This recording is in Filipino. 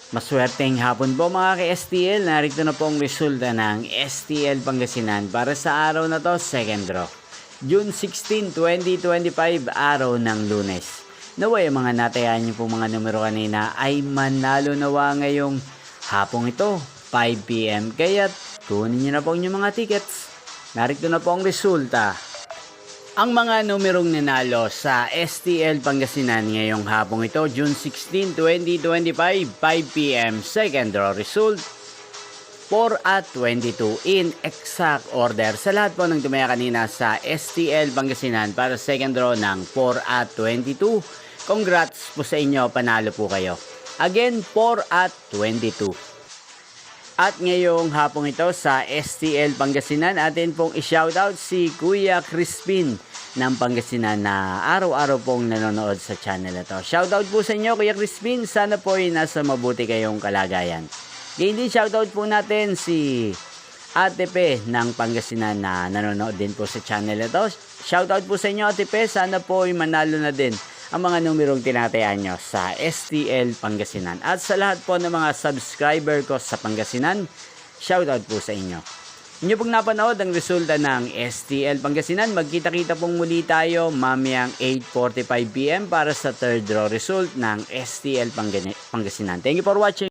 Maswerteng hapon po mga ka-STL. Narito na po ang resulta ng STL Pangasinan para sa araw na to, second draw. June 16, 2025, araw ng Lunes. Naway ang mga natayaan niyo po mga numero kanina ay manalo nawa ngayong hapong ito, 5 PM. Kaya kunin niyo na po ang inyong mga tickets. Narito na po ang resulta. Ang mga numerong nanalo sa STL Pangasinan ngayong hapong ito, June 16, 2025, 5 PM, second draw result, 4 at 22 in exact order. Sa lahat po ng tumaya kanina sa STL Pangasinan para second draw ng 4 at 22, congrats po sa inyo, panalo po kayo. Again, 4 at 22. At ngayong hapong ito sa STL Pangasinan, atin pong i-shoutout si Kuya Crispin ng Pangasinan na araw-araw pong nanonood sa channel na to. Shoutout po sa inyo Kuya Crispin, sana po ay nasa mabuti kayong kalagayan. Ngayon din shoutout po natin si Ate Pe ng Pangasinan na nanonood din po sa channel na to. Shoutout po sa inyo Ate Pe, sana po ay manalo na din ang mga numerong tinatayaan nyo sa STL Pangasinan. At sa lahat po ng mga subscriber ko sa Pangasinan, shoutout po sa inyo. Inyo pong napanood ang resulta ng STL Pangasinan. Magkita-kita pong muli tayo mamayang 8:45 PM para sa third draw result ng STL Pangasinan. Thank you for watching.